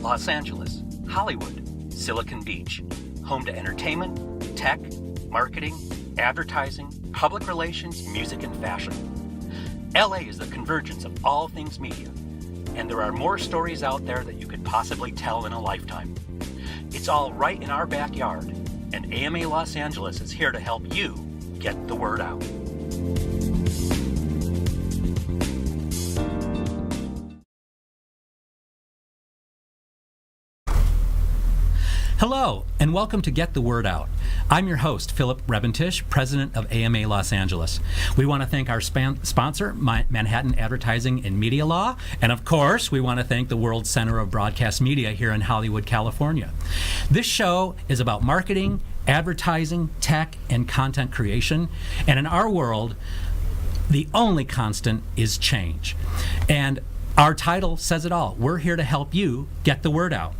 Los Angeles, Hollywood, Silicon Beach, home to entertainment, tech, marketing, advertising, public relations, music, and fashion. LA is the convergence of all things media, and there are more stories out there that you could possibly tell in a lifetime. It's all right in our backyard, and AMA Los Angeles is here to help you get the word out. Hello, and welcome to Get the Word Out. I'm your host, Philip Rebentish, president of AMA Los Angeles. We want to thank our sponsor, Manhattan Advertising and Media Law, and of course, we want to thank the World Center of Broadcast Media here in Hollywood, California. This show is about marketing, advertising, tech, and content creation, and in our world, the only constant is change. And our title says it all. We're here to help you get the word out.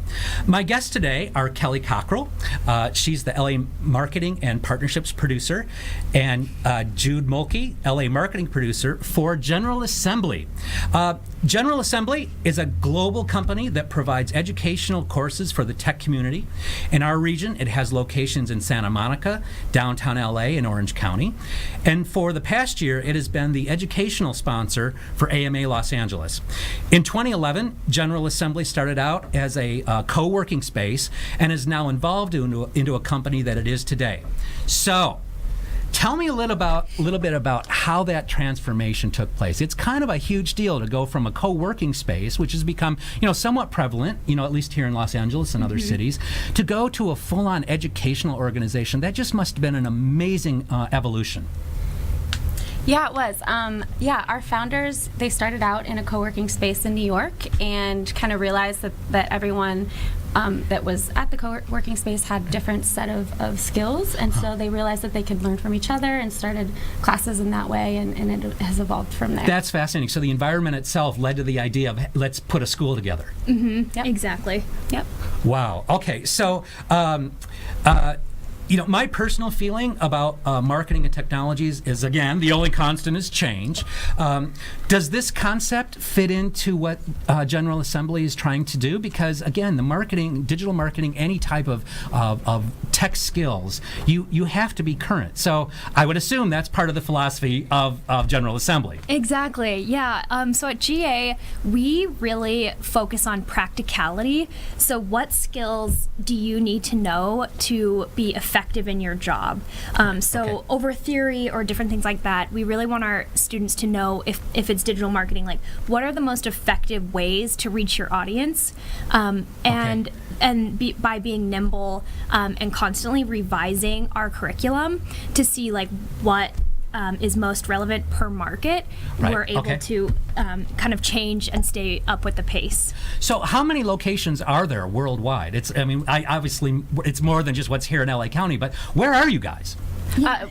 My guests today are Kelly Cockrell. She's the LA Marketing and Partnerships Producer, and Jude Mulkey, LA Marketing Producer for General Assembly. General Assembly is a global company that provides educational courses for the tech community. In our region, it has locations in Santa Monica, downtown LA, and Orange County. And for the past year, it has been the educational sponsor for AMA Los Angeles. In 2011, General Assembly started out as a co-working space and is now evolved into a company that it is today. So, tell me a little bit about how that transformation took place. It's kind of a huge deal to go from a co-working space, which has become, somewhat prevalent, at least here in Los Angeles and other cities, to go to a full-on educational organization. That just must have been an amazing evolution. Yeah, it was. Our founders, they started out in a co-working space in New York and kind of realized that everyone that was at the co-working space had different set of skills, and so they realized that they could learn from each other and started classes in that way, and it has evolved from there. That's fascinating. So the environment itself led to the idea of let's put a school together. Mm-hmm. Yep. Exactly. Yep. Wow. Okay. So my personal feeling about marketing and technologies is, again, the only constant is change. Does this concept fit into what General Assembly is trying to do? Because, again, the marketing, digital marketing, any type of tech skills, you have to be current. So I would assume that's part of the philosophy of General Assembly. Exactly, yeah. So at GA, we really focus on practicality. So what skills do you need to know to be effective in your job? Okay. Over theory or different things like that, we really want our students to know if it's digital marketing, like what are the most effective ways to reach your audience, by being nimble and constantly revising our curriculum to see like what is most relevant per market. Right. We're able to kind of change and stay up with the pace. So how many locations are there worldwide? It's more than just what's here in LA County, but where are you guys?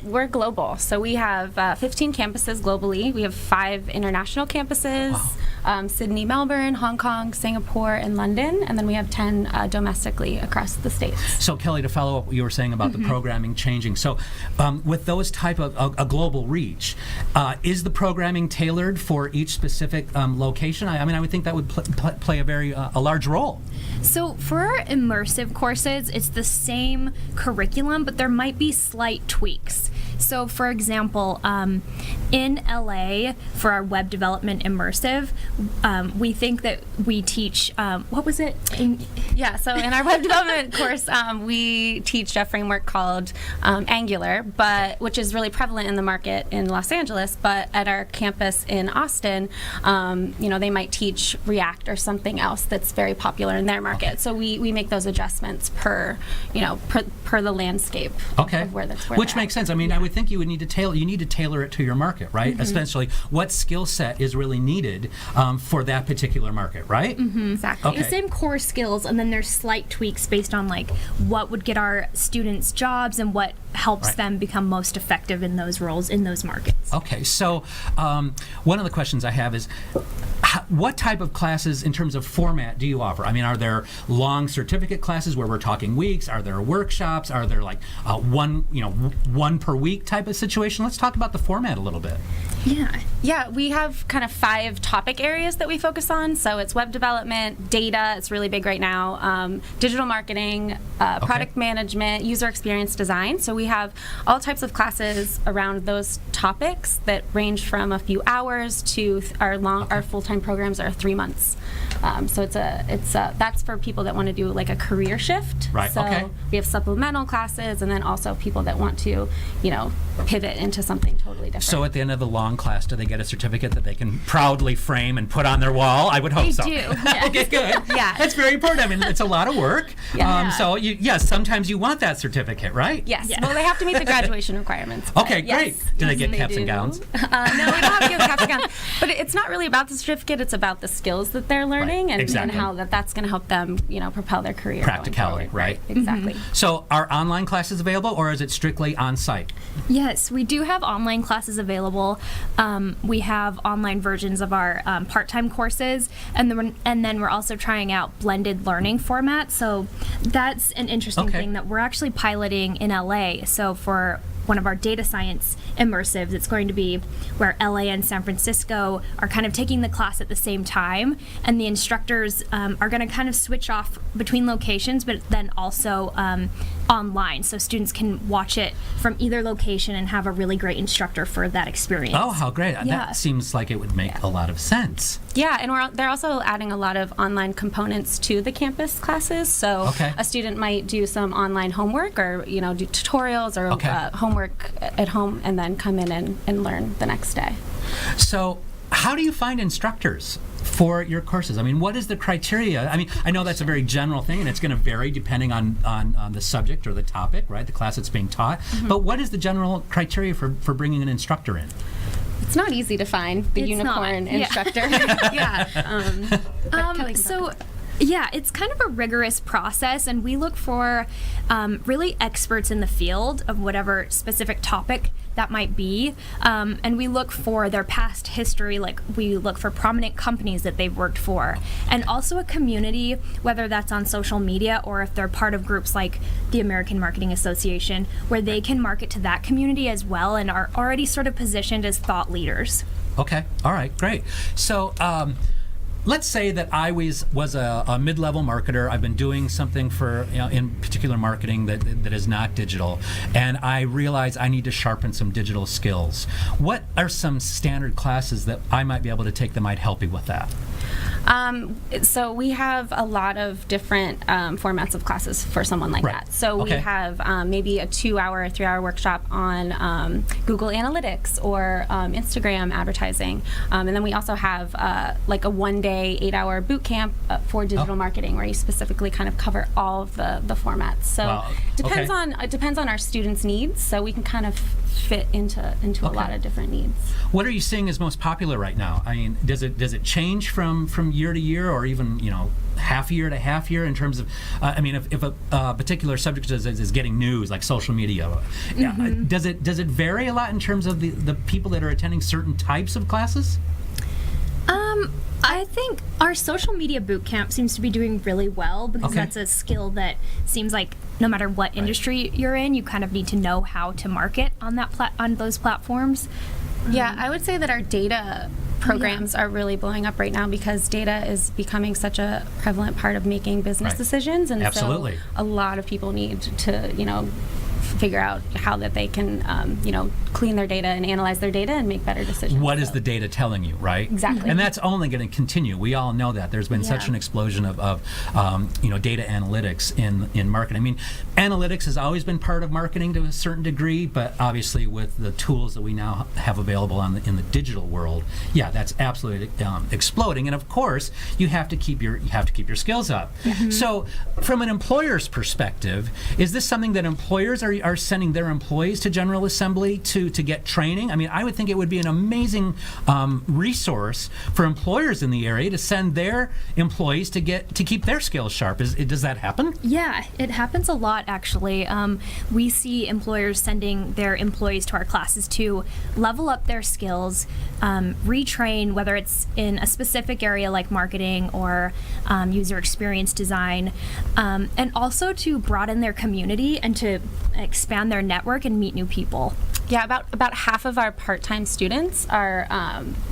We're global, so we have 15 campuses globally. We have 5 international campuses. Wow. Sydney, Melbourne, Hong Kong, Singapore, and London, and then we have 10 domestically across the states. So Kelly, to follow up what you were saying about the programming changing, so with those type of a global reach, is the programming tailored for each specific location? I would think that would play a large role. So for our immersive courses, it's the same curriculum, but there might be slight tweaks. So for example, in LA, for our web development immersive, we think that we teach, what was it? So in our web development course, we teach a framework called Angular, which is really prevalent in the market in Los Angeles, but at our campus in Austin, they might teach React or something else that's very popular in their market. Okay. So we make those adjustments per the landscape of where Which makes sense. I would think you need to tailor it to your market, right? Mm-hmm. Essentially, what skill set is really needed for that particular market, right? Mm-hmm. Exactly. Okay. The same core skills, and then there's slight tweaks based on like what would get our students jobs and what helps them become most effective in those roles in those markets. Okay, so one of the questions I have is, what type of classes in terms of format do you offer? Are there long certificate classes where we're talking weeks? Are there workshops? Are there like one per week type of situation? Let's talk about the format a little bit. Yeah. Yeah, we have kind of 5 topic areas that we focus on. So it's web development, data, it's really big right now, digital marketing, product management, user experience design. So we have all types of classes around those topics that range from a few hours to our full-time programs are 3 months. So that's for people that want to do like a career shift. Right. So we have supplemental classes, and then also people that want to, pivot into something totally different. So at the end of the long class, do they get a certificate that they can proudly frame and put on their wall? I would hope They so. do, yes. Okay, good. Yeah. That's very important. I mean, it's a lot of work. Yeah. So yes, sometimes you want that certificate, right? Yes. Yeah. Well, they have to meet the graduation requirements. but Okay, yes. great. Do they Yes, get caps and gowns? No, we don't have to get caps and gowns. But it's not really about the certificate. It's about the skills that they're learning and exactly. how that's going to help them, propel their career. going Practicality, forward. right? Exactly. So are online classes available, or is it strictly on site? Yes, we do have online classes available. We have online versions of our part-time courses, and then we're also trying out blended learning formats. So that's an interesting Okay. thing that we're actually piloting in LA. So for one of our data science immersives, it's going to be where LA and San Francisco are kind of taking the class at the same time, and the instructors are going to kind of switch off between locations, but then also online, so students can watch it from either location and have a really great instructor for that experience. Oh, how great. Yeah. That seems like it would make a lot of sense. Yeah, and they're also adding a lot of online components to the campus classes. So Okay. a student might do some online homework or, do tutorials or Okay. homework at home and then come in and learn the next day. So how do you find instructors for your courses? I mean, what is the criteria? I mean, I know that's a very general thing, and it's going to vary depending on the subject or the topic, right? The class that's being taught. But what is the general criteria for bringing an instructor in? It's not easy to find the It's unicorn not, yeah. instructor. yeah. Kelly can talk So about that. yeah, it's kind of a rigorous process, and we look for really experts in the field of whatever specific topic that might be, and we look for their past history, like we look for prominent companies that they've worked for, and also a community, whether that's on social media or if they're part of groups like the American Marketing Association, where they can market to that community as well and are already sort of positioned as thought leaders. Okay. All right. Great. So let's say that I was a mid-level marketer. I've been doing something for, in particular marketing that is not digital, and I realize I need to sharpen some digital skills. What are some standard classes that I might be able to take that might help me with that? So we have a lot of different formats of classes for someone like Right. that. So Okay. we have maybe a 2-hour or 3-hour workshop on Google Analytics or Instagram advertising. And then we also have like a 1-day, 8-hour boot camp for digital marketing, where you specifically kind of cover all of the formats. So Wow. it depends on our students' needs. So we can kind of fit into a lot of different needs. What are you seeing as most popular right now? I mean, does it change from year to year, or even half year to half year in terms of? I mean, if a particular subject is getting news, like social media, does it vary a lot in terms of the people that are attending certain types of classes? I think our social media boot camp seems to be doing really well, because Okay. that's a skill that seems like no matter what industry you're in, you kind of need to know how to market on on those platforms. Yeah, I would say that our data programs are really blowing up right now, because data is becoming such a prevalent part of making business Right. decisions, and Absolutely. so a lot of people need to figure out how that they can clean their data and analyze their data and make better decisions. What is So- the data telling you, right? Exactly. And that's only going to continue. We all know that. There's been such Yeah. an explosion of data analytics in marketing. I mean, analytics has always been part of marketing to a certain degree, but obviously with the tools that we now have available in the digital world, yeah, that's absolutely exploding. And of course, you have to keep your skills up. So, from an employer's perspective, is this something that employers are sending their employees to General Assembly to get training? I mean, I would think it would be an amazing resource for employers in the area to send their employees to keep their skills sharp. Does that happen? Yeah, it happens a lot, actually. We see employers sending their employees to our classes to level up their skills, retrain, whether it's in a specific area like marketing or user experience design, and also to broaden their community and to expand their network and meet new people. Yeah, about half of our part-time students are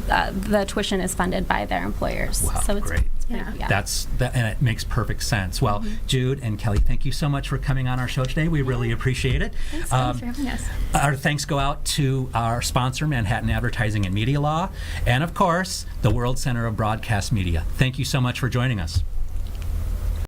the tuition is funded by their employers. Wow, so it's, great. It's pretty, yeah. And it makes perfect sense. Well, Jude and Kelly, thank you so much for coming on our show today. We really appreciate it. Thanks for having us. Our thanks go out to our sponsor, Manhattan Advertising and Media Law, and of course, the World Center of Broadcast Media. Thank you so much for joining us.